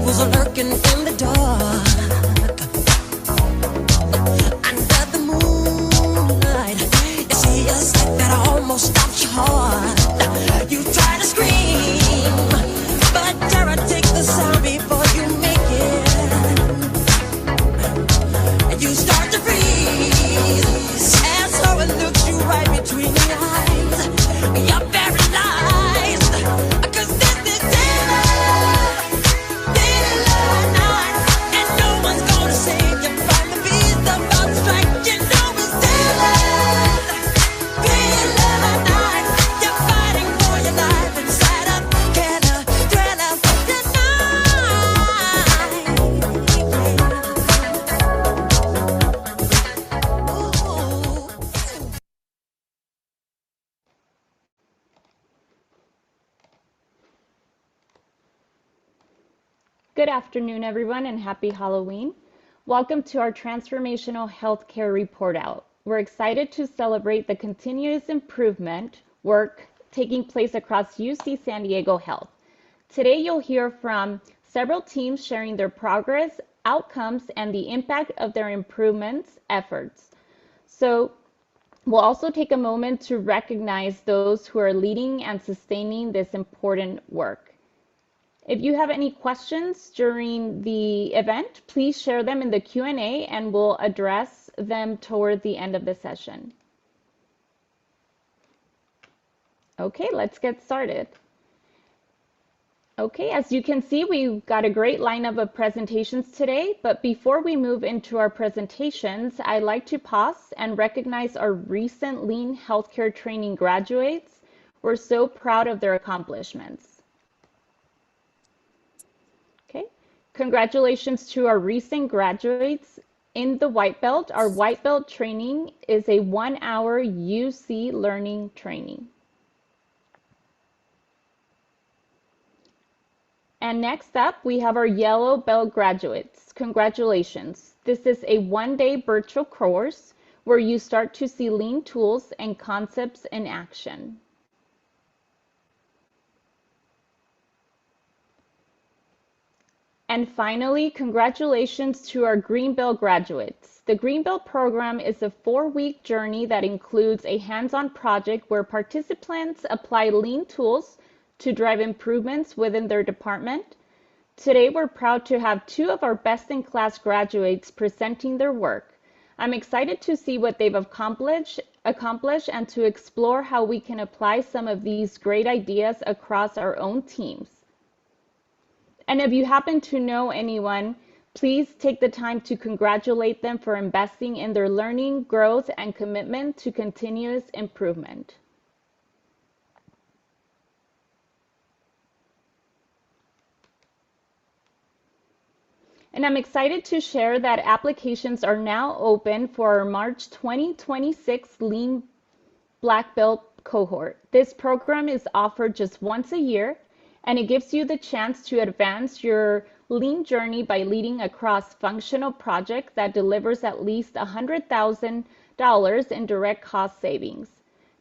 was lurking in the dark under the moonlight. You see a sight that almost stops your heart. You try to scream, but terror takes the sound before you make it. And you start to freeze, and so it looks you right between the eyes. You're paralyzed, 'cause this is daylight night, and no one's gonna save you from the beast about to strike. You know it's daylight night. You're fighting for your life inside a killer thriller tonight. Good afternoon, everyone, and happy Halloween. Welcome to our Transformational Healthcare Report Out. We're excited to celebrate the continuous improvement work taking place across UC San Diego Health. Today, you'll hear from several teams sharing their progress, outcomes, and the impact of their improvements efforts. So, we'll also take a moment to recognize those who are leading and sustaining this important work. If you have any questions during the event, please share them in the Q&A and we'll address them toward the end of the session. Okay, let's get started. Okay, as you can see, we've got a great lineup of presentations today, but before we move into our presentations, I'd like to pause and recognize our recent Lean Healthcare Training graduates. We're so proud of their accomplishments. Okay, congratulations to our recent graduates in the White Belt. Our White Belt training is a 1-hour UC learning training. And next up, we have our Yellow Belt graduates. Congratulations. This is a 1-day virtual course where you start to see lean tools and concepts in action. And finally, congratulations to our Greenbelt graduates. The Greenbelt program is a 4-week journey that includes a hands-on project where participants apply lean tools to drive improvements within their department. Today, we're proud to have 2 of our best-in-class graduates presenting their work. I'm excited to see what they've accomplished and to explore how we can apply some of these great ideas across our own teams. And if you happen to know anyone, please take the time to congratulate them for investing in their learning, growth, and commitment to continuous improvement. And I'm excited to share that applications are now open for our March 2026 Lean Black Belt cohort. This program is offered just once a year, and it gives you the chance to advance your lean journey by leading a cross-functional project that delivers at least $100,000 in direct cost savings.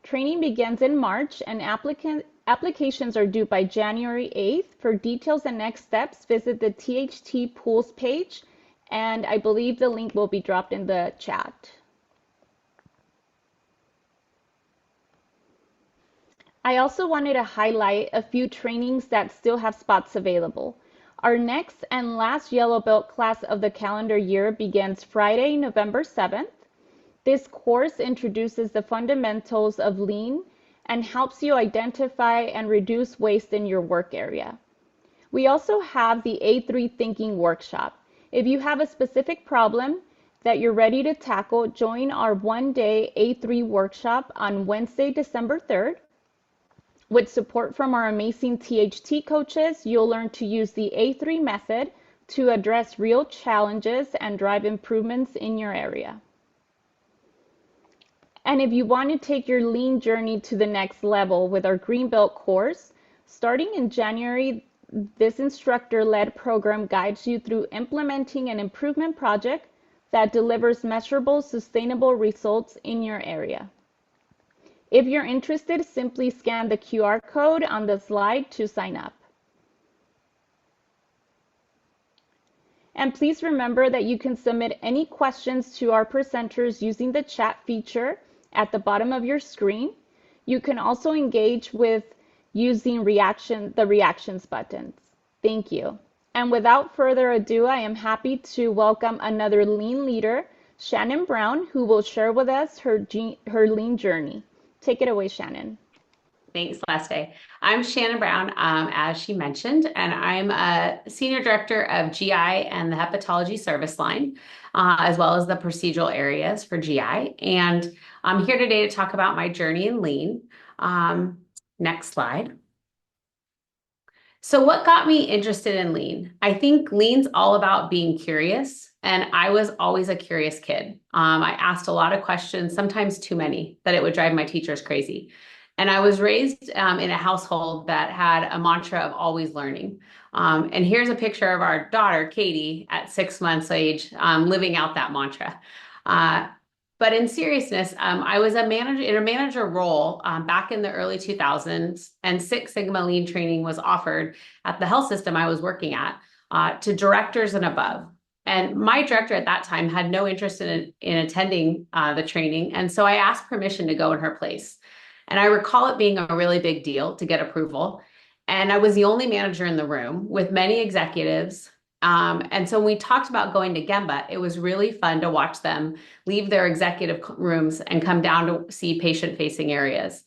Training begins in March, and applications are due by January 8th. For details and next steps, visit the THT Pools page, and I believe the link will be dropped in the chat. I also wanted to highlight a few trainings that still have spots available. Our next and last Yellow Belt class of the calendar year begins Friday, November 7th. This course introduces the fundamentals of lean and helps you identify and reduce waste in your work area. We also have the A3 Thinking Workshop. If you have a specific problem that you're ready to tackle, join our 1-day A3 workshop on Wednesday, December 3rd. With support from our amazing THT coaches, you'll learn to use the A3 method to address real challenges and drive improvements in your area. And if you want to take your lean journey to the next level with our Greenbelt course, starting in January, this instructor-led program guides you through implementing an improvement project that delivers measurable, sustainable results in your area. If you're interested, simply scan the QR code on the slide to sign up. And please remember that you can submit any questions to our presenters using the chat feature at the bottom of your screen. You can also engage with using the reactions buttons. Thank you. And without further ado, I am happy to welcome another Lean leader, Shannon Brown, who will share with us her Lean journey. Take it away, Shannon. Thanks, Leste. I'm Shannon Brown, as she mentioned, and I'm a Senior Director of GI and the Hepatology Service Line, as well as the procedural areas for GI. And I'm here today to talk about my journey in Lean. Next slide. So what got me interested in Lean? I think Lean's all about being curious, and I was always a curious kid. I asked a lot of questions, sometimes too many, that it would drive my teachers crazy. And I was raised in a household that had a mantra of always learning. And here's a picture of our daughter, Katie, at 6 months age, living out that mantra. But in seriousness, I was a manager in a manager role back in the early 2000s, and Six Sigma Lean training was offered at the health system I was working at to directors and above. And my director at that time had no interest in attending the training, and so I asked permission to go in her place. And I recall it being a really big deal to get approval. And I was the only manager in the room with many executives. And so when we talked about going to Gemba, it was really fun to watch them leave their executive rooms and come down to see patient-facing areas.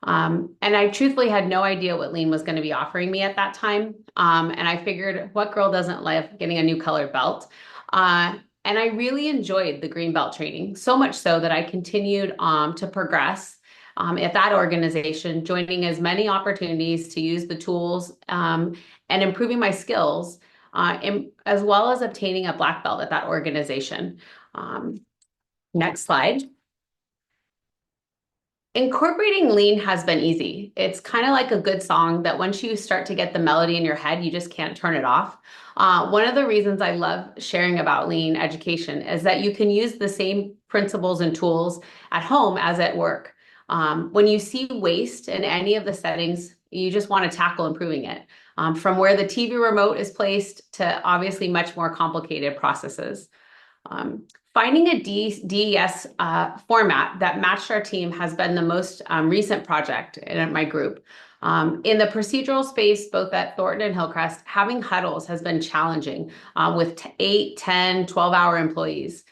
And I truthfully had no idea what Lean was going to be offering me at that time. And I figured, what girl doesn't love getting a new colored belt? And I really enjoyed the green belt training, so much so that I continued to progress at that organization, joining as many opportunities to use the tools and improving my skills, as well as obtaining a black belt at that organization. Next slide. Incorporating Lean has been easy. It's kind of like a good song that once you start to get the melody in your head, you just can't turn it off. One of the reasons I love sharing about Lean education is that you can use the same principles and tools at home as at work. When you see waste in any of the settings, you just want to tackle improving it. From where the TV remote is placed to obviously much more complicated processes. Finding a DES format that matched our team has been the most recent project in my group. In the procedural space, both at Thornton and Hillcrest, having huddles has been challenging with 8, 10, 12-hour employees.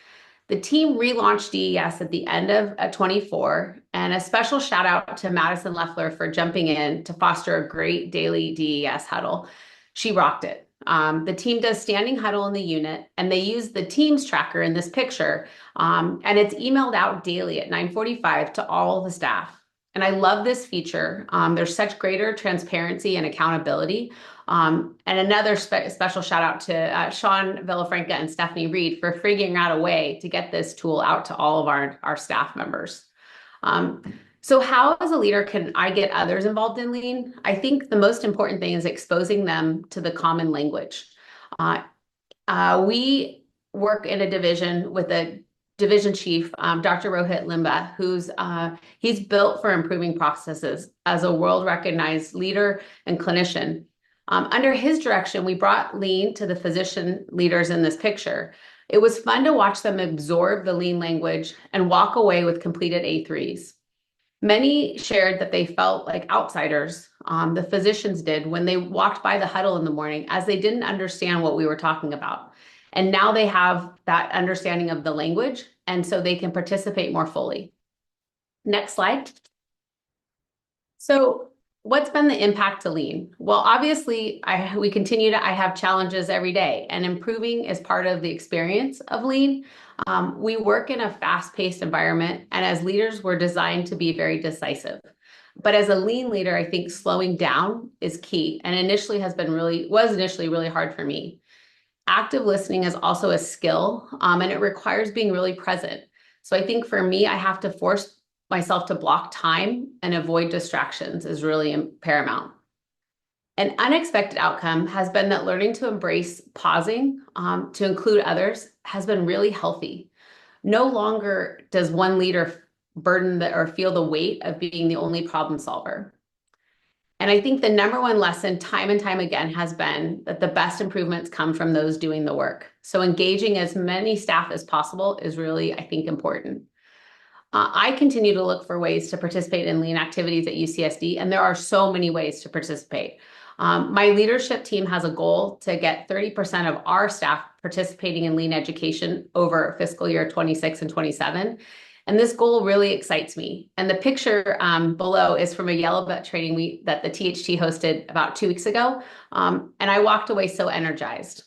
The team relaunched DES at the end of 24, and a special shout out to Madison Leffler for jumping in to foster a great daily DES huddle. She rocked it. The team does standing huddle in the unit, and they use the Teams tracker in this picture, and it's emailed out daily at 9:45 to all the staff. And I love this feature. There's such greater transparency and accountability. And another special shout out to Sean Villafranca and Stephanie Reed for figuring out a way to get this tool out to all of our staff members. So how, as a leader, can I get others involved in Lean? I think the most important thing is exposing them to the common language. We work in a division with a division chief, Dr. Rohit Limba, he's built for improving processes as a world-recognized leader and clinician. Under his direction, we brought Lean to the physician leaders in this picture. It was fun to watch them absorb the Lean language and walk away with completed A3s. Many shared that they felt like outsiders, the physicians did, when they walked by the huddle in the morning, as they didn't understand what we were talking about. And now they have that understanding of the language, and so they can participate more fully. Next slide. So what's been the impact to Lean? Well, obviously, I have challenges every day, and improving is part of the experience of Lean. We work in a fast-paced environment, and as leaders, we're designed to be very decisive. But as a Lean leader, I think slowing down is key, and was initially really hard for me. Active listening is also a skill, and it requires being really present. So I think for me, I have to force myself to block time and avoid distractions is really paramount. An unexpected outcome has been that learning to embrace pausing to include others has been really healthy. No longer does one leader burden or feel the weight of being the only problem solver. And I think the number one lesson time and time again has been that the best improvements come from those doing the work. So engaging as many staff as possible is really, I think, important. I continue to look for ways to participate in lean activities at UCSD, and there are so many ways to participate. My leadership team has a goal to get 30% of our staff participating in lean education over fiscal year 26 and 27. And this goal really excites me. And the picture below is from a Yellow Belt training that the THT hosted about 2 weeks ago. And I walked away so energized.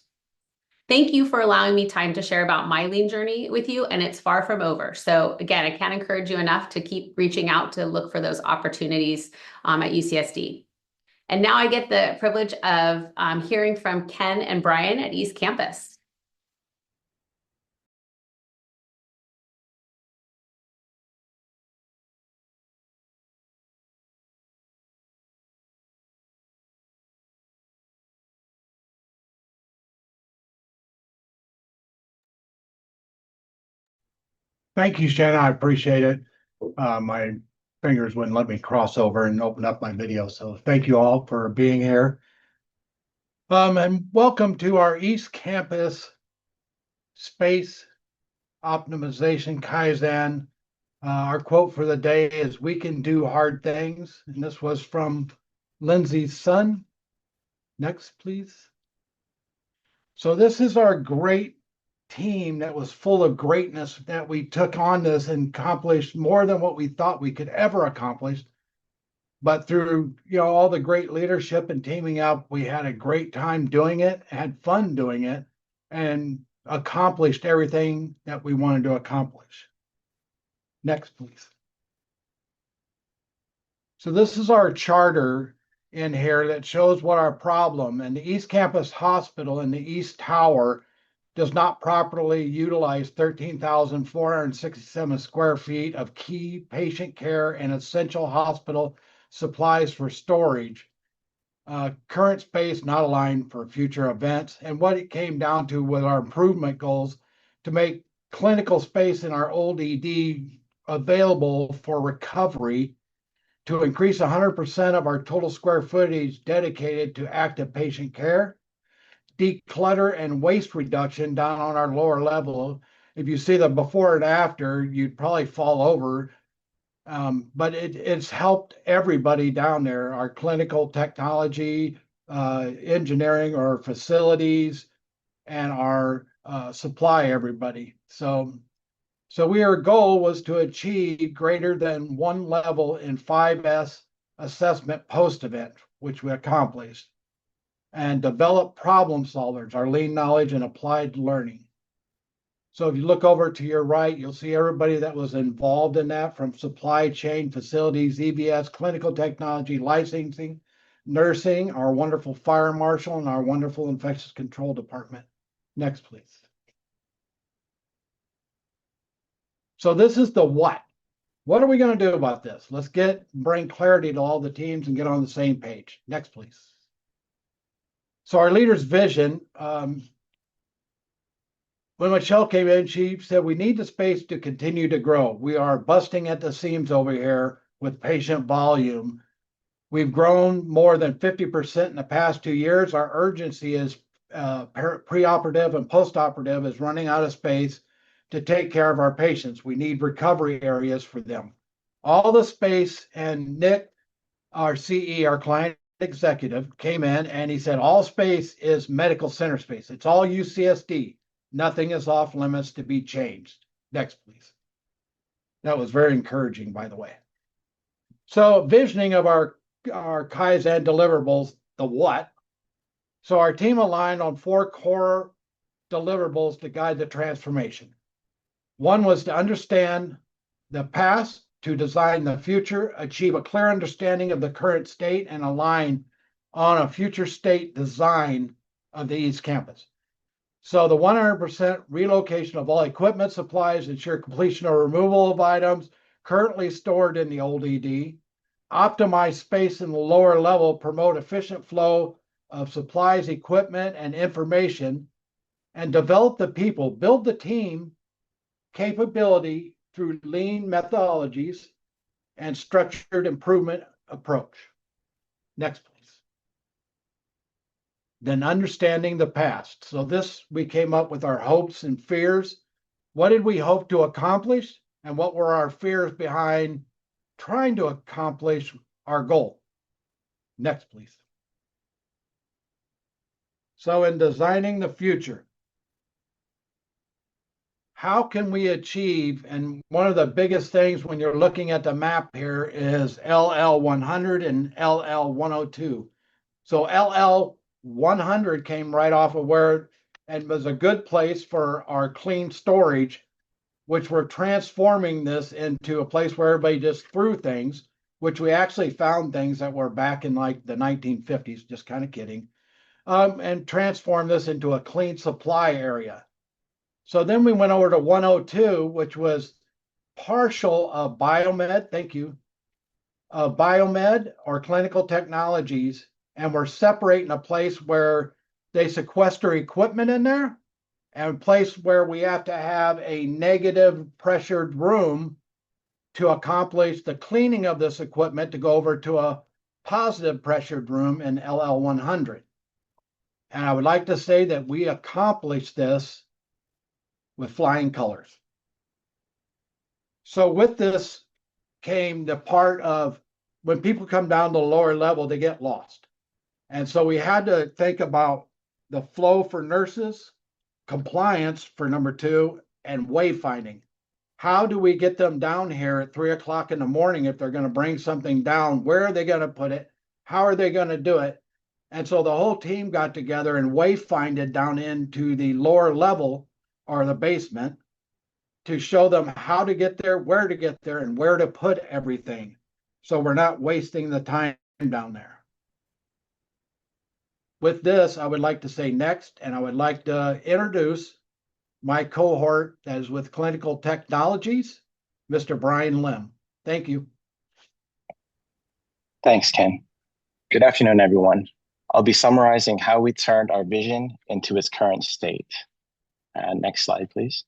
Thank you for allowing me time to share about my lean journey with you, and it's far from over. So again, I can't encourage you enough to keep reaching out to look for those opportunities at UCSD. And now I get the privilege of hearing from Ken and Brian at East Campus. Thank you, Shannon. I appreciate it. My fingers wouldn't let me cross over and open up my video. So thank you all for being here. And welcome to our East Campus Space Optimization Kaizen. Our quote for the day is, "We can do hard things." And this was from Lindsay Sun. Next, please. So this is our great team that was full of greatness, that we took on this and accomplished more than what we thought we could ever accomplish. But through all the great leadership and teaming up, we had a great time doing it, had fun doing it, and accomplished everything that we wanted to accomplish. Next, please. So this is our charter in here that shows what our problem, and the East Campus Hospital in the East Tower does not properly utilize 13,467 square feet of key patient care and essential hospital supplies for storage. Current space not aligned for future events. And what it came down to with our improvement goals to make clinical space in our old ED available for recovery, to increase 100% of our total square footage dedicated to active patient care, declutter and waste reduction down on our lower level. If you see the before and after, you'd probably fall over. But it's helped everybody down there, our clinical technology, engineering, our facilities, and our supply everybody. So our goal was to achieve greater than 1 level in 5S assessment post-event, which we accomplished, and develop problem solvers, our lean knowledge and applied learning. So if you look over to your right, you'll see everybody that was involved in that, from supply chain, facilities, EBS, clinical technology, licensing, nursing, our wonderful fire marshal, and our wonderful infectious control department. Next, please. So this is the what. What are we going to do about this? Let's bring clarity to all the teams and get on the same page. Next, please. So our leader's vision, when Michelle came in, she said, we need the space to continue to grow. We are busting at the seams over here with patient volume. We've grown more than 50% in the past 2 years. Our urgency is preoperative and postoperative is running out of space to take care of our patients. We need recovery areas for them. All the space, and Nick, our CE, our client executive, came in and he said, all space is medical center space. It's all UCSD. Nothing is off limits to be changed. Next, please. That was very encouraging, by the way. So visioning of our Kaizen deliverables, the what. So our team aligned on 4 core deliverables to guide the transformation. One was to understand the past, to design the future, achieve a clear understanding of the current state, and align on a future state design of the East Campus. So the 100% relocation of all equipment, supplies, ensure completion or removal of items currently stored in the old ED, optimize space in the lower level, promote efficient flow of supplies, equipment, and information, and develop the people, build the team capability through lean methodologies and structured improvement approach. Next, please. Then understanding the past. So this, we came up with our hopes and fears. What did we hope to accomplish? And what were our fears behind trying to accomplish our goal? Next, please. So in designing the future, how can we achieve, and one of the biggest things when you're looking at the map here is LL100 and LL102. So LL100 came right off of where, and was a good place for our clean storage, which we're transforming this into a place where everybody just threw things, which we actually found things that were back in like the 1950s, just kind of kidding, and transform this into a clean supply area. So then we went over to 102, which was partial biomed, thank you, biomed or clinical technologies, and we're separating a place where they sequester equipment in there and a place where we have to have a negative pressured room to accomplish the cleaning of this equipment to go over to a positive pressured room in LL100. And I would like to say that we accomplished this with flying colors. So with this came the part of when people come down to the lower level, they get lost. And so we had to think about the flow for nurses, compliance for number 2, and wayfinding. How do we get them down here at 3 o'clock in the morning if they're going to bring something down? Where are they going to put it? How are they going to do it? And so the whole team got together and wayfinded down into the lower level or the basement to show them how to get there, where to get there, and where to put everything. So we're not wasting the time down there. With this, I would like to say next, and I would like to introduce my cohort that is with Clinical Technologies, Mr. Brian Lim. Thank you. Thanks, Ken. Good afternoon, everyone. I'll be summarizing how we turned our vision into its current state. Next slide, please.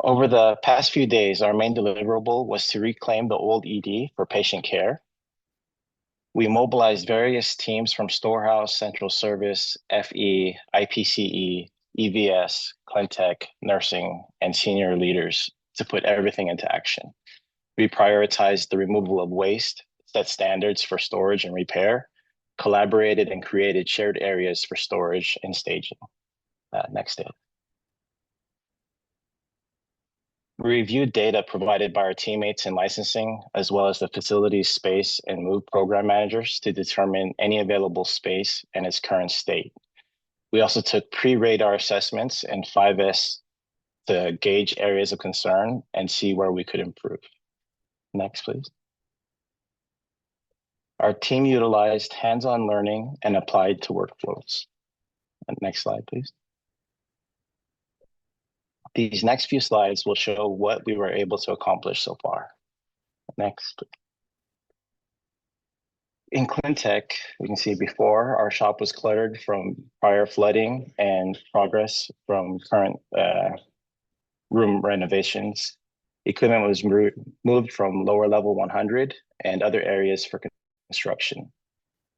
Over the past few days, our main deliverable was to reclaim the old ED for patient care. We mobilized various teams from Storehouse, Central Service, FE, IPCE, EVS, Clintech, nursing, and senior leaders to put everything into action. We prioritized the removal of waste, set standards for storage and repair, collaborated and created shared areas for storage and staging. Next slide. We reviewed data provided by our teammates in licensing, as well as the facilities space and move program managers to determine any available space and its current state. We also took pre-radar assessments and 5S to gauge areas of concern and see where we could improve. Next, please. Our team utilized hands-on learning and applied to workflows. Next slide, please. These next few slides will show what we were able to accomplish so far. Next. In Clintech, we can see before our shop was cluttered from prior flooding and progress from current room renovations. Equipment was moved from lower level 100 and other areas for construction.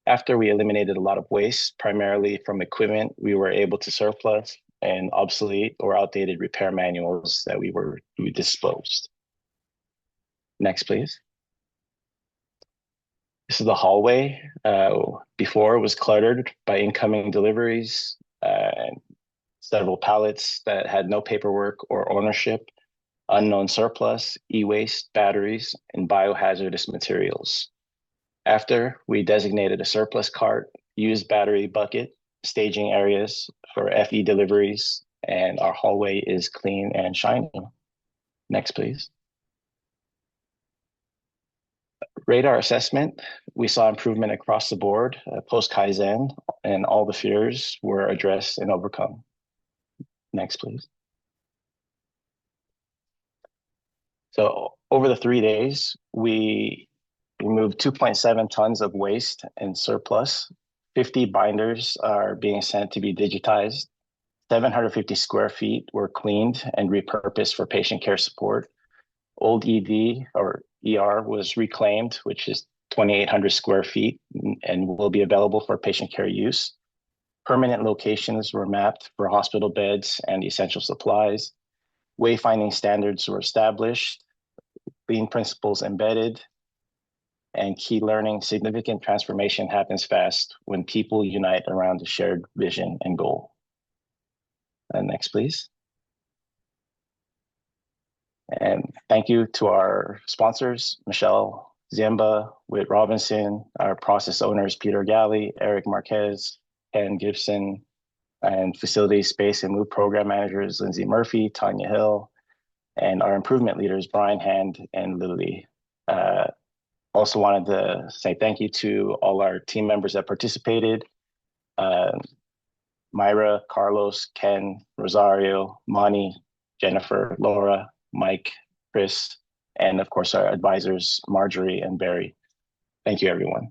After we eliminated a lot of waste, primarily from equipment we were able to surplus and obsolete or outdated repair manuals that we disposed. Next, please. This is the hallway. Before it was cluttered by incoming deliveries, several pallets that had no paperwork or ownership, unknown surplus, e-waste, batteries, and biohazardous materials. After, we designated a surplus cart, used battery bucket, staging areas for FE deliveries, and our hallway is clean and shiny. Next, please. Radar assessment, we saw improvement across the board post-Kaizen, and all the fears were addressed and overcome. Next, please. So over the 3 days, we removed 2.7 tons of waste and surplus. 50 binders are being sent to be digitized. 750 square feet were cleaned and repurposed for patient care support. Old ED or ER was reclaimed, which is 2,800 square feet and will be available for patient care use. Permanent locations were mapped for hospital beds and essential supplies. Wayfinding standards were established, lean principles embedded, and key learning: significant transformation happens fast when people unite around a shared vision and goal. Next, please. And thank you to our sponsors, Michelle Ziemba, Whit Robinson, our process owners, Peter Galley, Eric Marquez, Ken Gibson, and facility space and move program managers, Lindsay Murphy, Tanya Hill, and our improvement leaders, Brian Hand and Lily. Also wanted to say thank you to all our team members that participated. Myra, Carlos, Ken, Rosario, Monty, Jennifer, Laura, Mike, Chris, and of course our advisors, Marjorie and Barry. Thank you, everyone.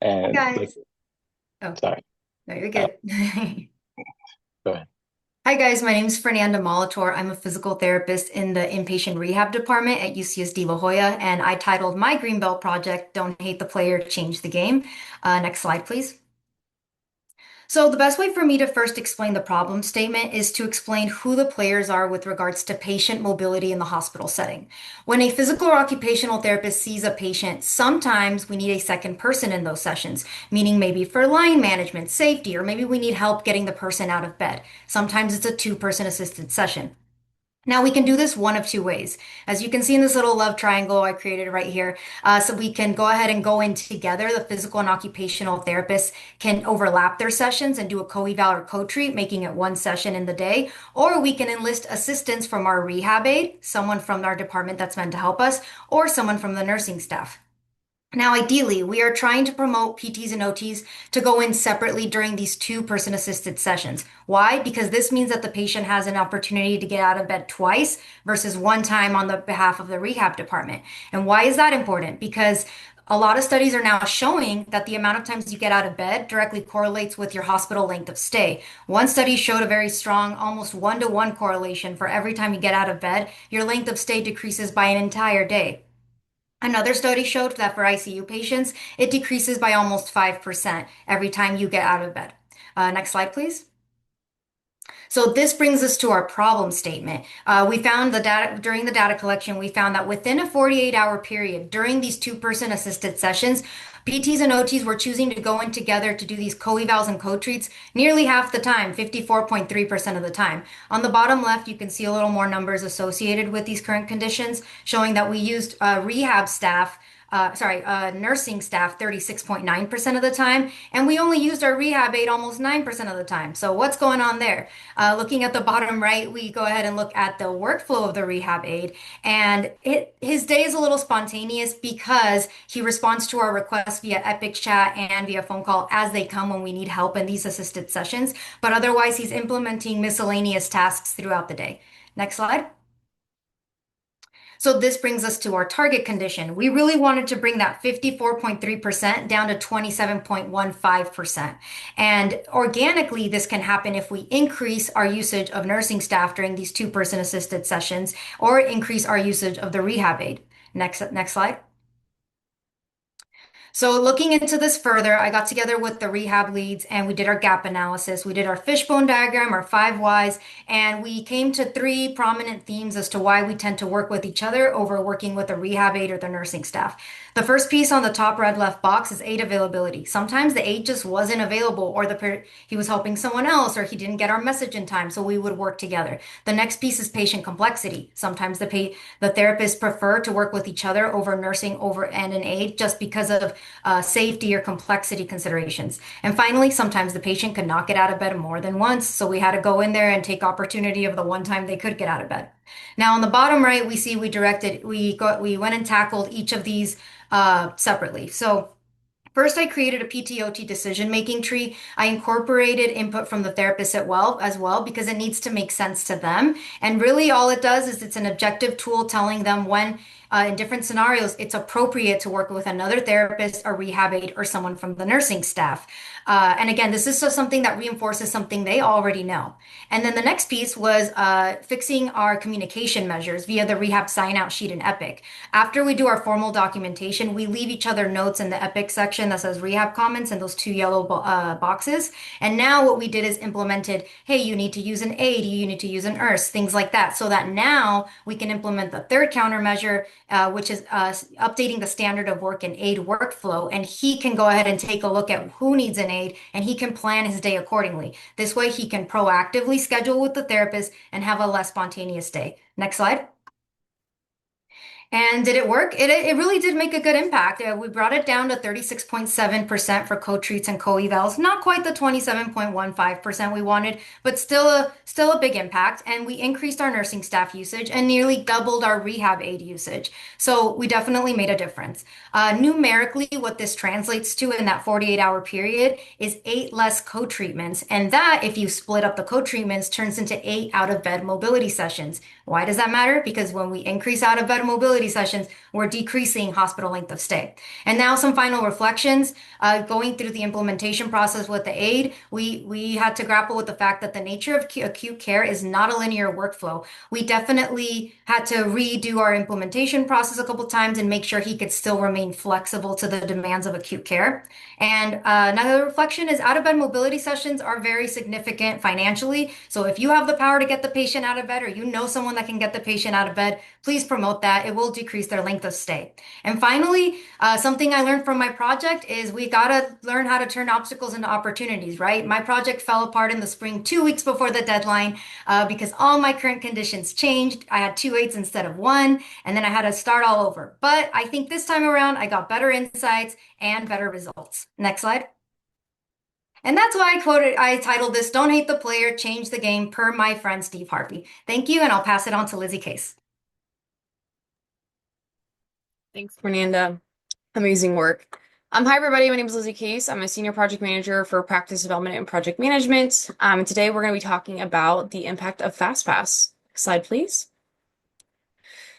And Guys. Oh, sorry, no, you're good. go ahead. Hi guys, my name is Fernanda Molitor. I'm a physical therapist in the inpatient rehab department at UCSD La Jolla, and I titled my Greenbelt project, Don't Hate the Player, Change the Game. Next slide, please. So the best way for me to first explain the problem statement is to explain who the players are with regards to patient mobility in the hospital setting. When a physical or occupational therapist sees a patient, sometimes we need a second person in those sessions, meaning maybe for line management, safety, or maybe we need help getting the person out of bed. Sometimes it's a two-person assisted session. Now we can do this one of two ways. As you can see in this little love triangle I created right here, so we can go ahead and go in together. The physical and occupational therapists can overlap their sessions and do a co-eval or co-treat, making it one session in the day. Or we can enlist assistance from our rehab aide, someone from our department that's meant to help us, or someone from the nursing staff. Now, ideally, we are trying to promote PTs and OTs to go in separately during these two-person assisted sessions. Why? Because this means that the patient has an opportunity to get out of bed twice versus one time on the behalf of the rehab department. And why is that important? Because a lot of studies are now showing that the amount of times you get out of bed directly correlates with your hospital length of stay. One study showed a very strong, almost one-to-one correlation. For every time you get out of bed, your length of stay decreases by an entire day. Another study showed that for ICU patients, it decreases by almost 5% every time you get out of bed. Next slide, please. So this brings us to our problem statement. We found the data during the data collection, we found that within a 48-hour period during these two-person assisted sessions, PTs and OTs were choosing to go in together to do these co-evals and co-treats nearly half the time, 54.3% of the time. On the bottom left, you can see a little more numbers associated with these current conditions, showing that we used rehab staff nursing staff 36.9% of the time, and we only used our rehab aide almost 9% of the time. So what's going on there? Looking at the bottom right, we go ahead and look at the workflow of the rehab aide, and his day is a little spontaneous because he responds to our requests via Epic Chat and via phone call as they come when we need help in these assisted sessions, but otherwise he's implementing miscellaneous tasks throughout the day. Next slide. So this brings us to our target condition. We really wanted to bring that 54.3% down to 27.15%. And organically, this can happen if we increase our usage of nursing staff during these two-person assisted sessions or increase our usage of the rehab aide. Next slide. So looking into this further, I got together with the rehab leads and we did our gap analysis. We did our fishbone diagram, our 5 whys, and we came to 3 prominent themes as to why we tend to work with each other over working with a rehab aide or the nursing staff. The first piece on the top red left box is aide availability. Sometimes the aide just wasn't available, or he was helping someone else, or he didn't get our message in time, so we would work together. The next piece is patient complexity. Sometimes the therapists prefer to work with each other over nursing and an aide just because of safety or complexity considerations. And finally, sometimes the patient could not get out of bed more than once, so we had to go in there and take opportunity of the one time they could get out of bed. Now on the bottom right, we see we went and tackled each of these separately. So First, I created a PTOT decision-making tree. I incorporated input from the therapist as well because it needs to make sense to them. And really, all it does is it's an objective tool telling them when, in different scenarios, it's appropriate to work with another therapist, a rehab aide, or someone from the nursing staff. And again, this is just something that reinforces something they already know. And then the next piece was fixing our communication measures via the rehab sign-out sheet in Epic. After we do our formal documentation, we leave each other notes in the Epic section that says rehab comments and those two yellow boxes. And now what we did is implemented, hey, you need to use an aid, you need to use an ERS, things like that, so that now we can implement the third countermeasure, which is updating the standard of work and aid workflow. And he can go ahead and take a look at who needs an aid and he can plan his day accordingly. This way he can proactively schedule with the therapist and have a less spontaneous day. Next slide. And did it work? It really did make a good impact. We brought it down to 36.7% for co-treats and co-evals. Not quite the 27.15% we wanted, but still a big impact. And we increased our nursing staff usage and nearly doubled our rehab aid usage. So we definitely made a difference. Numerically, what this translates to in that 48-hour period is 8 less co-treatments. And that, if you split up the co-treatments, turns into 8 out-of-bed mobility sessions. Why does that matter? Because when we increase out-of-bed mobility sessions, we're decreasing hospital length of stay. And now some final reflections. Going through the implementation process with the aid, we had to grapple with the fact that the nature of acute care is not a linear workflow. We definitely had to redo our implementation process a couple times and make sure he could still remain flexible to the demands of acute care. And another reflection is out-of-bed mobility sessions are very significant financially. So if you have the power to get the patient out of bed or you know someone that can get the patient out of bed, please promote that. It will decrease their length of stay. And finally, something I learned from my project is we got to learn how to turn obstacles into opportunities, right? My project fell apart in the spring 2 weeks before the deadline because all my current conditions changed. I had 2 aids instead of 1, and then I had to start all over. But I think this time around, I got better insights and better results. Next slide. And that's why I titled this, Don't Hate the Player, Change the Game, per my friend Steve Harvey. Thank you, and I'll pass it on to Lizzie Case. Thanks, Fernanda. Amazing work. Hi, everybody. My name is Lizzie Case. I'm a senior project manager for practice development and project management. And today we're going to be talking about the impact of FastPass. Slide, please.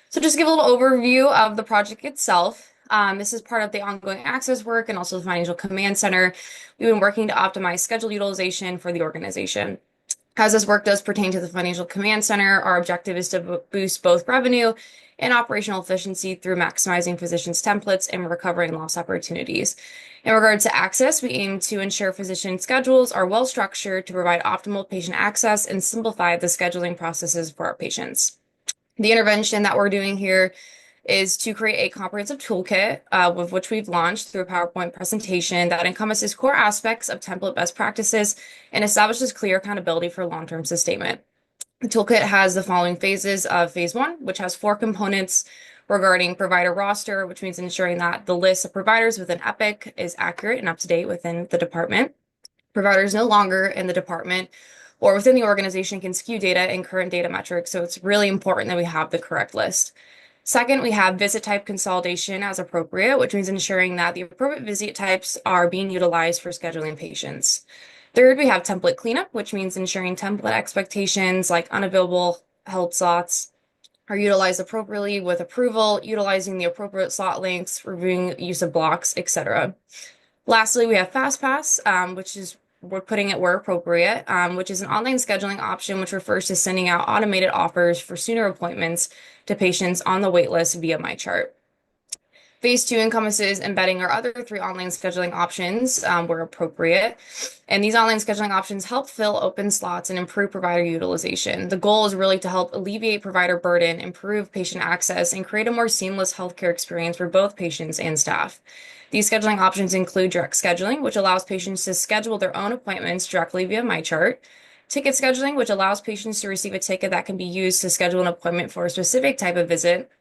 So just to give a little overview of the project itself. This is part of the ongoing access work and also the Financial Command Center. We've been working to optimize schedule utilization for the organization. As this work does pertain to the Financial Command Center, our objective is to boost both revenue and operational efficiency through maximizing physicians' templates and recovering lost opportunities. In regards to access, we aim to ensure physician schedules are well structured to provide optimal patient access and simplify the scheduling processes for our patients. The intervention that we're doing here is to create a comprehensive toolkit with which we've launched through a PowerPoint presentation that encompasses core aspects of template best practices and establishes clear accountability for long-term sustainment. The toolkit has the following phases of phase 1, which has 4 components regarding provider roster, which means ensuring that the list of providers within Epic is accurate and up to date within the department. Providers no longer in the department or within the organization can skew data and current data metrics, so it's really important that we have the correct list. Second, we have visit type consolidation as appropriate, which means ensuring that the appropriate visit types are being utilized for scheduling patients. Third, we have template cleanup, which means ensuring template expectations like unavailable held slots are utilized appropriately with approval, utilizing the appropriate slot lengths, reviewing use of blocks, etc. Lastly, we have FastPass, which is we're putting it where appropriate, which is an online scheduling option, which refers to sending out automated offers for sooner appointments to patients on the wait list via MyChart. Phase 2 encompasses embedding our other 3 online scheduling options where appropriate. And these online scheduling options help fill open slots and improve provider utilization. The goal is really to help alleviate provider burden, improve patient access, and create a more seamless healthcare experience for both patients and staff. These scheduling options include direct scheduling, which allows patients to schedule their own appointments directly via MyChart. Ticket scheduling, which allows patients to receive a ticket that can be used to schedule an appointment for a specific type of visit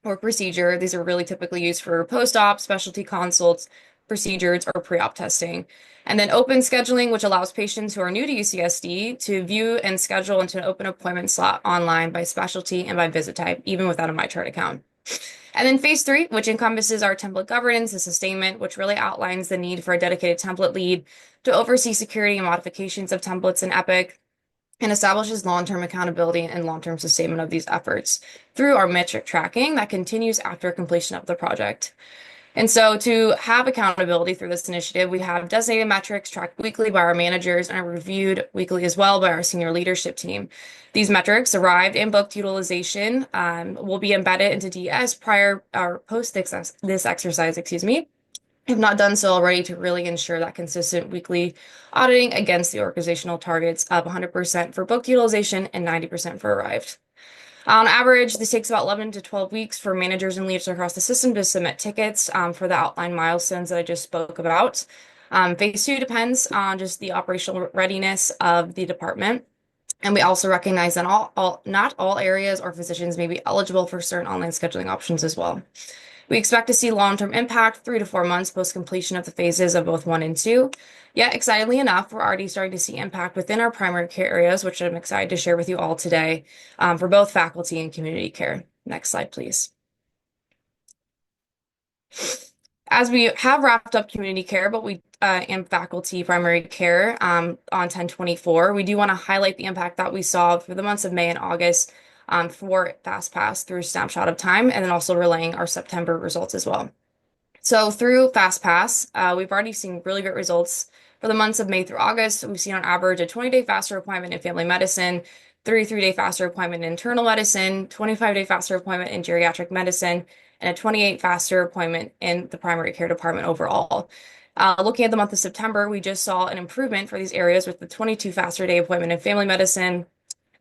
or procedure. These are really typically used for post-op, specialty consults, procedures, or pre-op testing. And then open scheduling, which allows patients who are new to UCSD to view and schedule into an open appointment slot online by specialty and by visit type, even without a MyChart account. And then phase 3, which encompasses our template governance and sustainment, which really outlines the need for a dedicated template lead to oversee security and modifications of templates in Epic, and establishes long-term accountability and long-term sustainment of these efforts through our metric tracking that continues after completion of the project. And so to have accountability through this initiative, we have designated metrics tracked weekly by our managers and are reviewed weekly as well by our senior leadership team. These metrics, arrived and booked utilization, will be embedded into DS prior or post this exercise, if not done so already, to really ensure that consistent weekly auditing against the organizational targets of 100% for booked utilization and 90% for arrived. On average, this takes about 11 to 12 weeks for managers and leaders across the system to submit tickets for the outlined milestones that I just spoke about. Phase 2 depends on just the operational readiness of the department. And we also recognize that not all areas or physicians may be eligible for certain online scheduling options as well. We expect to see long-term impact 3 to 4 months post-completion of the phases of both 1 and 2. Yet, excitedly enough, we're already starting to see impact within our primary care areas, which I'm excited to share with you all today for both faculty and community care. Next slide, please. As we have wrapped up community care, but we and faculty primary care on 10/24, we do want to highlight the impact that we saw for the months of May and August for FastPass through Snapshot of Time, and then also relaying our September results as well. So through FastPass, we've already seen really great results for the months of May through August. We've seen on average a 20-day faster appointment in family medicine, 33-day faster appointment in internal medicine, 25-day faster appointment in geriatric medicine, and a 28 faster appointment in the primary care department overall. Looking at the month of September, we just saw an improvement for these areas with the 22 faster day appointment in family medicine,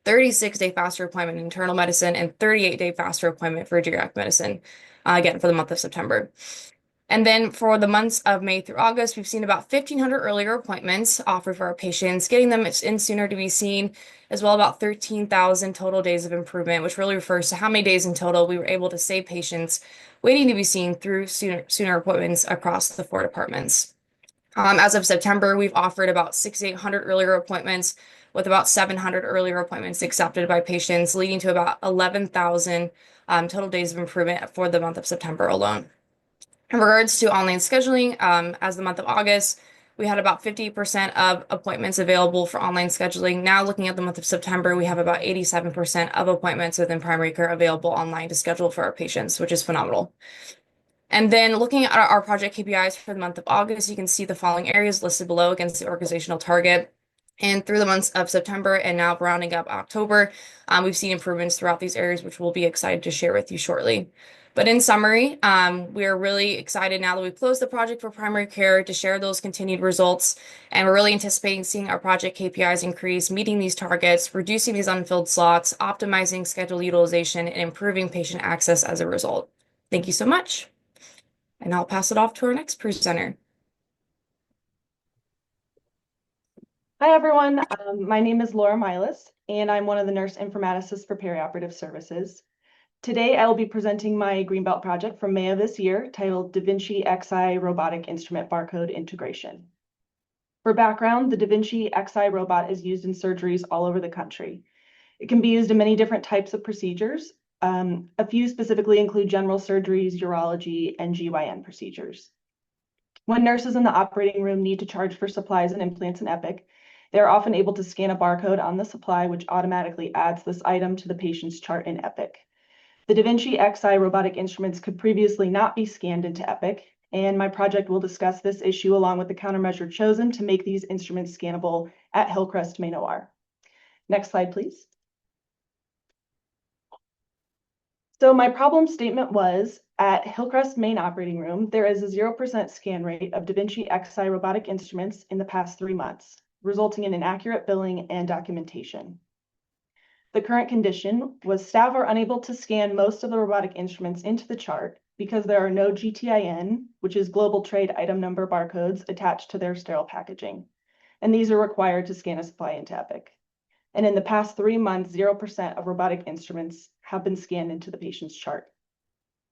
36-day faster appointment in internal medicine, and 38-day faster appointment for geriatric medicine, again, for the month of September. And then for the months of May through August, we've seen about 1,500 earlier appointments offered for our patients, getting them in sooner to be seen, as well about 13,000 total days of improvement, which really refers to how many days in total we were able to save patients waiting to be seen through sooner appointments across the 4 departments. As of September, we've offered about 6,800 earlier appointments, with about 700 earlier appointments accepted by patients, leading to about 11,000 total days of improvement for the month of September alone. In regards to online scheduling, as the month of August, we had about 50% of appointments available for online scheduling. Now looking at the month of September, we have about 87% of appointments within primary care available online to schedule for our patients, which is phenomenal. And then looking at our project KPIs for the month of August, you can see the following areas listed below against the organizational target. And through the months of September and now rounding up October, we've seen improvements throughout these areas, which we'll be excited to share with you shortly. But in summary, we are really excited now that we've closed the project for primary care to share those continued results. And we're really anticipating seeing our project KPIs increase, meeting these targets, reducing these unfilled slots, optimizing schedule utilization, and improving patient access as a result. Thank you so much. And I'll pass it off to our next presenter. Hi, everyone. My name is Laura Milas, and I'm one of the nurse informaticists for perioperative services. Today, I will be presenting my Greenbelt project from May of this year, titled Da Vinci Xi Robotic Instrument Barcode Integration. For background, the Da Vinci Xi robot is used in surgeries all over the country. It can be used in many different types of procedures. A few specifically include general surgeries, urology, and GYN procedures. When nurses in the operating room need to charge for supplies and implants in Epic, they're often able to scan a barcode on the supply, which automatically adds this item to the patient's chart in Epic. The Da Vinci Xi robotic instruments could previously not be scanned into Epic, and my project will discuss this issue along with the countermeasure chosen to make these instruments scannable at Hillcrest Maine OR. Next slide, please. So my problem statement was, at Hillcrest Maine Operating Room, there is a 0% scan rate of Da Vinci Xi robotic instruments in the past 3 months, resulting in inaccurate billing and documentation. The current condition was staff are unable to scan most of the robotic instruments into the chart because there are no GTIN, which is Global Trade Item Number barcodes, attached to their sterile packaging. And these are required to scan a supply into Epic. And in the past 3 months, 0% of robotic instruments have been scanned into the patient's chart.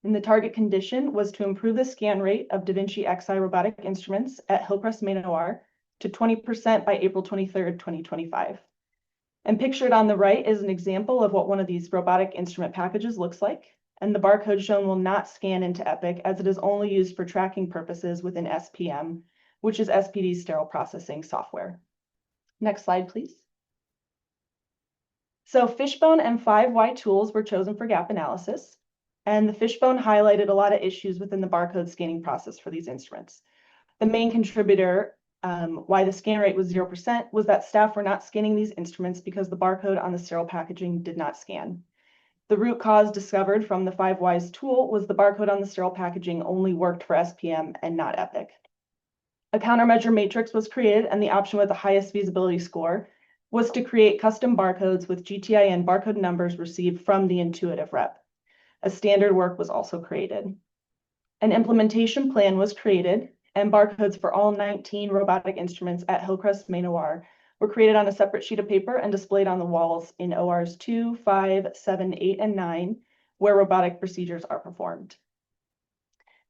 And the target condition was to improve the scan rate of Da Vinci Xi robotic instruments at Hillcrest Maine OR to 20% by April 23rd, 2025. And pictured on the right is an example of what one of these robotic instrument packages looks like. and the barcode shown will not scan into Epic as it is only used for tracking purposes within SPM, which is SPD's sterile processing software. Next slide, please. So Fishbone and 5Y tools were chosen for gap analysis, and the Fishbone highlighted a lot of issues within the barcode scanning process for these instruments. The main contributor why the scan rate was 0% was that staff were not scanning these instruments because the barcode on the sterile packaging did not scan. The root cause discovered from the 5Ys tool was the barcode on the sterile packaging only worked for SPM and not Epic. A countermeasure matrix was created, and the option with the highest feasibility score was to create custom barcodes with GTIN barcode numbers received from the Intuitive rep. A standard work was also created. An implementation plan was created, and barcodes for all 19 robotic instruments at Hillcrest Main OR were created on a separate sheet of paper and displayed on the walls in ORs 2, 5, 7, 8, and 9, where robotic procedures are performed.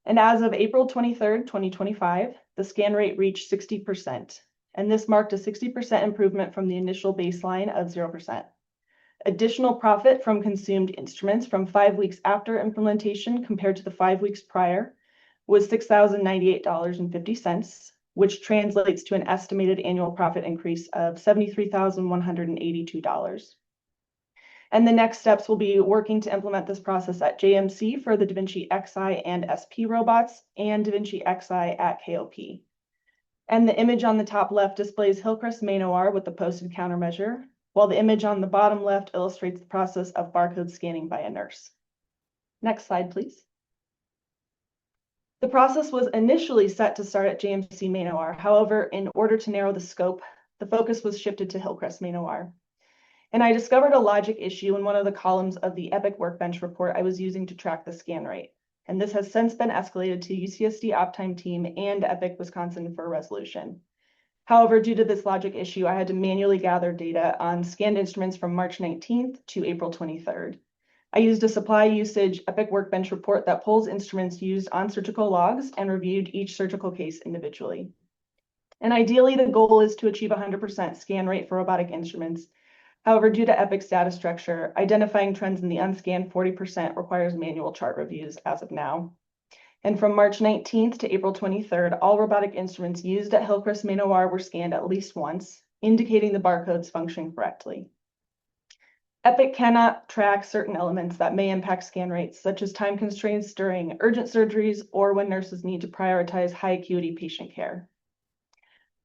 And as of April 23rd, 2025, the scan rate reached 60%, and this marked a 60% improvement from the initial baseline of 0%. Additional profit from consumed instruments from 5 weeks after implementation compared to the 5 weeks prior was $6,098.50, which translates to an estimated annual profit increase of $73,182. And the next steps will be working to implement this process at JMC for the DaVinci Xi and SP robots and DaVinci Xi at KOP. And the image on the top left displays Hillcrest Main OR with the posted countermeasure, while the image on the bottom left illustrates the process of barcode scanning by a nurse. Next slide, please. The process was initially set to start at JMC Main OR. However, in order to narrow the scope, the focus was shifted to Hillcrest Main OR. And I discovered a logic issue in one of the columns of the Epic Workbench report I was using to track the scan rate. And this has since been escalated to UCSD Optime team and Epic Wisconsin for resolution. However, due to this logic issue, I had to manually gather data on scanned instruments from March 19th to April 23rd. I used a supply usage Epic Workbench report that pulls instruments used on surgical logs and reviewed each surgical case individually. And ideally, the goal is to achieve 100% scan rate for robotic instruments. However, due to Epic's data structure, identifying trends in the unscanned 40% requires manual chart reviews as of now. And from March 19th to April 23rd, all robotic instruments used at Hillcrest Main OR were scanned at least once, indicating the barcodes function correctly. Epic cannot track certain elements that may impact scan rates, such as time constraints during urgent surgeries or when nurses need to prioritize high acuity patient care.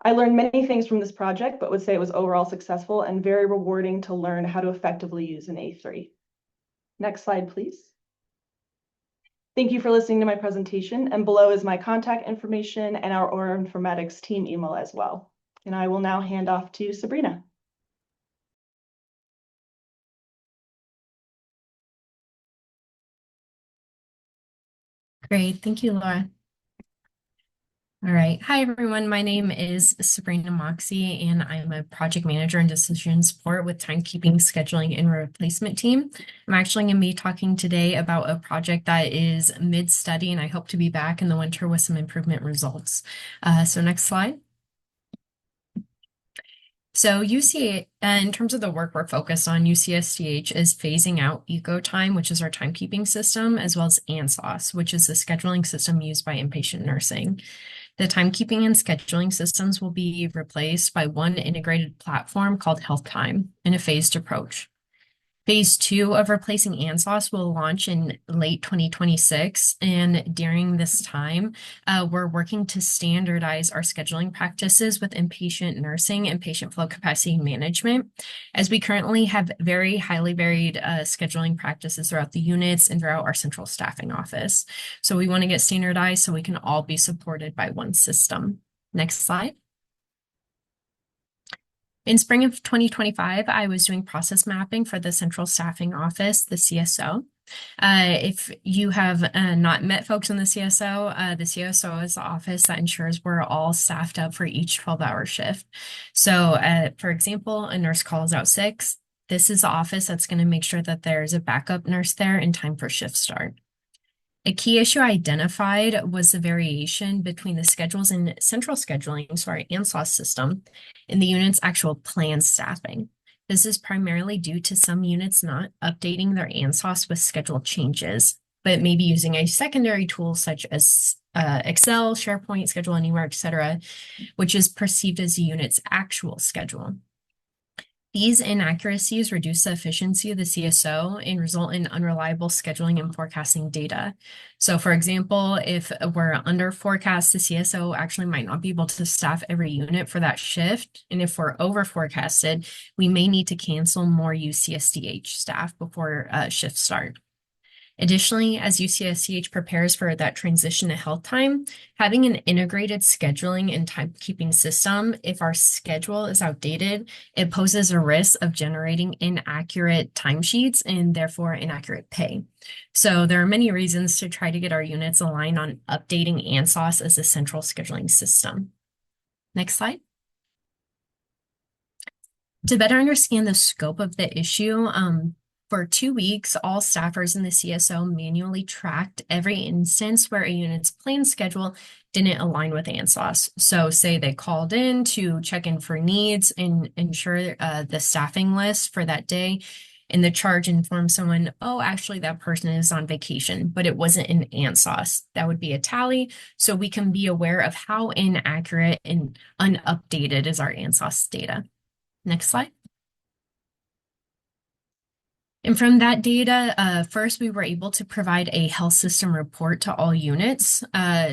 I learned many things from this project, but would say it was overall successful and very rewarding to learn how to effectively use an A3. Next slide, please. Thank you for listening to my presentation, and below is my contact information and our OR Informatics team email as well. And I will now hand off to Sabrina. Great, thank you, Laura. All right. Hi, everyone. My name is Sabrina Moxie, and I'm a project manager in decision support with timekeeping, scheduling, and replacement team. I'm actually going to be talking today about a project that is mid-study, and I hope to be back in the winter with some improvement results. So next slide. So in terms of the work we're focused on, UCSDH is phasing out EcoTime, which is our timekeeping system, as well as ANSOS, which is the scheduling system used by inpatient nursing. The timekeeping and scheduling systems will be replaced by one integrated platform called HealthTime in a phased approach. Phase 2 of replacing ANSOS will launch in late 2026, and during this time, we're working to standardize our scheduling practices with inpatient nursing and patient flow capacity management, as we currently have very highly varied scheduling practices throughout the units and throughout our central staffing office. So we want to get standardized so we can all be supported by one system. Next slide. In spring of 2025, I was doing process mapping for the central staffing office, the CSO. If you have not met folks in the CSO is the office that ensures we're all staffed up for each 12-hour shift. So, for example, a nurse calls out sick. This is the office that's going to make sure that there's a backup nurse there in time for shift start. A key issue identified was the variation between the schedules in central scheduling, so our ANSOS system, and the unit's actual planned staffing. This is primarily due to some units not updating their ANSOS with schedule changes, but maybe using a secondary tool such as Excel, SharePoint, Schedule Anywhere, etc., which is perceived as the unit's actual schedule. These inaccuracies reduce the efficiency of the CSO and result in unreliable scheduling and forecasting data. So for example, if we're under forecast, the CSO actually might not be able to staff every unit for that shift. And if we're over forecasted, we may need to cancel more UCSDH staff before shifts start. Additionally, as UCSDH prepares for that transition to health time, having an integrated scheduling and timekeeping system, if our schedule is outdated, it poses a risk of generating inaccurate timesheets and therefore inaccurate pay. So there are many reasons to try to get our units aligned on updating ANSOS as a central scheduling system. Next slide. To better understand the scope of the issue, for 2 weeks, all staffers in the CSO manually tracked every instance where a unit's planned schedule didn't align with ANSOS. So say they called in to check in for needs and ensure the staffing list for that day, and the charge informed someone, oh, actually that person is on vacation, but it wasn't in ANSOS. That would be a tally, so we can be aware of how inaccurate and unupdated is our ANSOS data. Next slide. And from that data, first, we were able to provide a health system report to all units.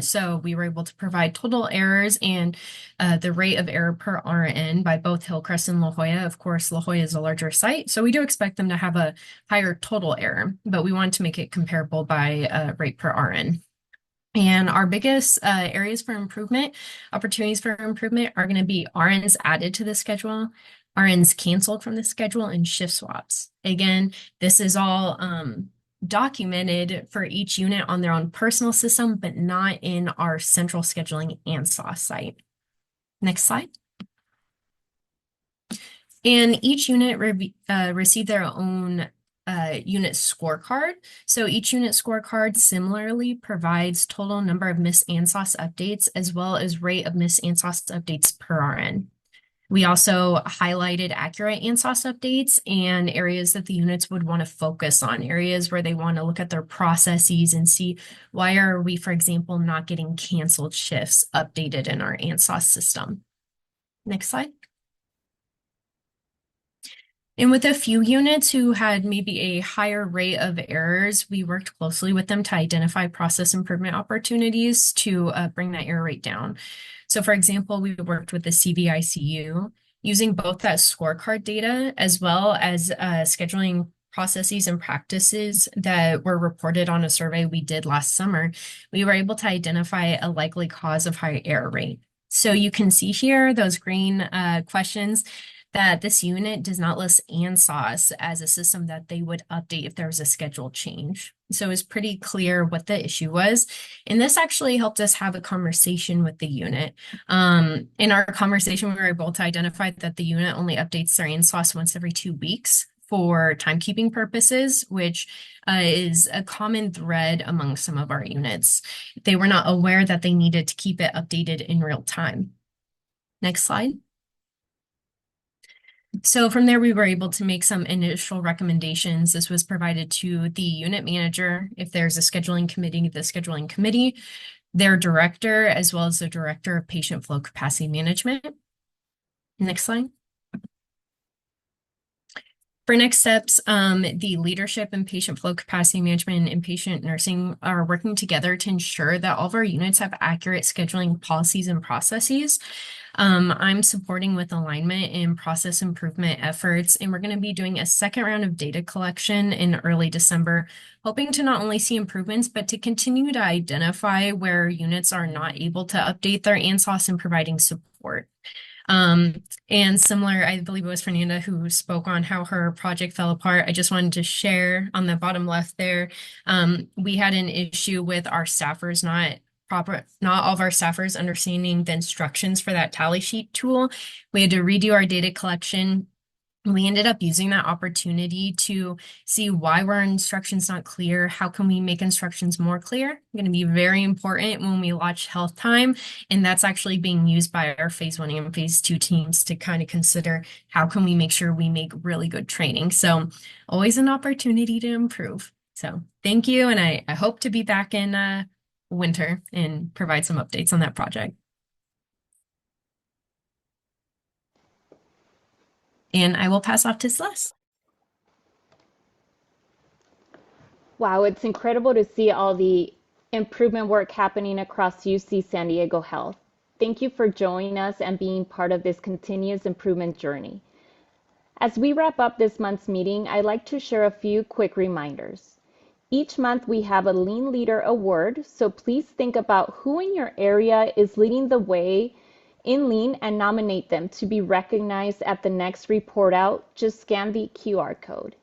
So we were able to provide total errors and the rate of error per RN by both Hillcrest and La Jolla. Of course, La Jolla is a larger site, so we do expect them to have a higher total error, but we wanted to make it comparable by rate per RN. And our biggest areas for improvement, opportunities for improvement, are going to be RNs added to the schedule, RNs canceled from the schedule, and shift swaps. Again, this is all documented for each unit on their own personal system, but not in our central scheduling ANSOS site. Next slide. And each unit received their own unit scorecard. So each unit scorecard similarly provides total number of missed ANSOS updates as well as rate of missed ANSOS updates per RN. We also highlighted accurate ANSOS updates and areas that the units would want to focus on, areas where they want to look at their processes and see why are we, for example, not getting canceled shifts updated in our ANSOS system. Next slide. And with a few units who had maybe a higher rate of errors, we worked closely with them to identify process improvement opportunities to bring that error rate down. So for example, we worked with the CVICU using both that scorecard data as well as scheduling processes and practices that were reported on a survey we did last summer. We were able to identify a likely cause of high error rate. So you can see here those green questions that this unit does not list ANSOS as a system that they would update if there was a schedule change. So it was pretty clear what the issue was. And this actually helped us have a conversation with the unit. In our conversation, we were able to identify that the unit only updates their ANSOS once every 2 weeks for timekeeping purposes, which is a common thread among some of our units. They were not aware that they needed to keep it updated in real time. Next slide. So from there, we were able to make some initial recommendations. This was provided to the unit manager. If there's a scheduling committee, the scheduling committee, their director, as well as the director of patient flow capacity management. Next slide. For next steps, the leadership and patient flow capacity management and inpatient nursing are working together to ensure that all of our units have accurate scheduling policies and processes. I'm supporting with alignment and process improvement efforts, and we're going to be doing a second round of data collection in early December, hoping to not only see improvements, but to continue to identify where units are not able to update their ANSOS and providing support. And similar, I believe it was Fernanda who spoke on how her project fell apart. I just wanted to share on the bottom left there, we had an issue with our staffers not all of our staffers understanding the instructions for that tally sheet tool. We had to redo our data collection We ended up using that opportunity to see why were our instructions not clear, how can we make instructions more clear. Going to be very important when we launch Health Time, and that's actually being used by our phase 1 and phase 2 teams to kind of consider how can we make sure we make really good training. So always an opportunity to improve. So thank you, and I hope to be back in winter and provide some updates on that project. And I will pass off to Celeste. Wow, it's incredible to see all the improvement work happening across UC San Diego Health. Thank you for joining us and being part of this continuous improvement journey. As we wrap up this month's meeting, I'd like to share a few quick reminders. Each month we have a Lean Leader Award, so please think about who in your area is leading the way in Lean and nominate them to be recognized at the next report out. Just scan the QR code.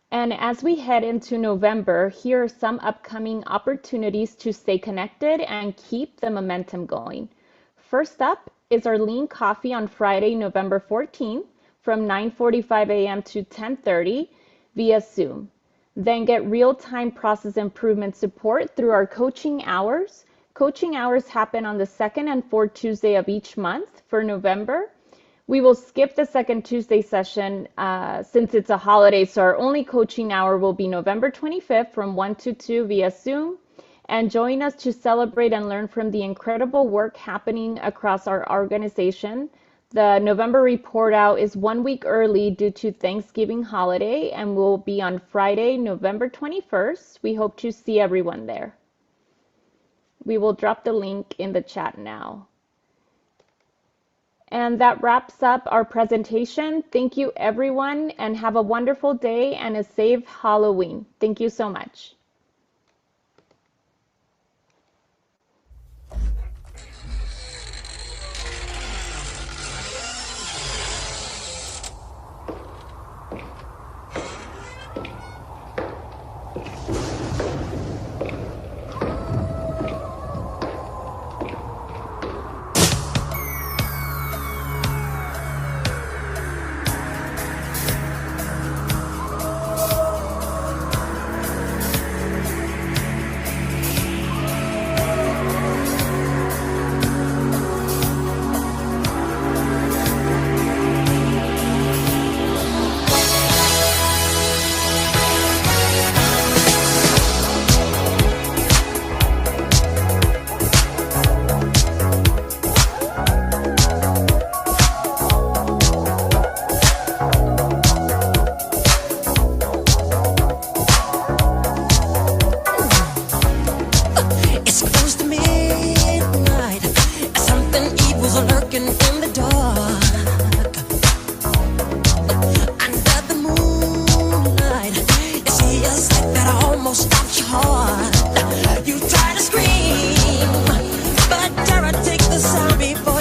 And as we head into November, here are some upcoming opportunities to stay connected and keep the momentum going. First up is our Lean Coffee on Friday, November 14th from 9:45 a.m. to 10:30 via Zoom. Then get real-time process improvement support through our coaching hours. Coaching hours happen on the second and fourth Tuesday of each month for November. We will skip the second Tuesday session since it's a holiday, so our only coaching hour will be November 25th from 1 to 2 via Zoom. And join us to celebrate and learn from the incredible work happening across our organization. The November report out is 1 week early due to Thanksgiving holiday and will be on Friday, November 21st. We hope to see everyone there. We will drop the link in the chat now. And that wraps up our presentation. Thank you, everyone, and have a wonderful day and a safe Halloween. Thank you so much. It's close to midnight. Something evil's lurking in the dark. Under the moonlight, you see a sight that almost stops your heart. You try to scream, but terror takes the sound before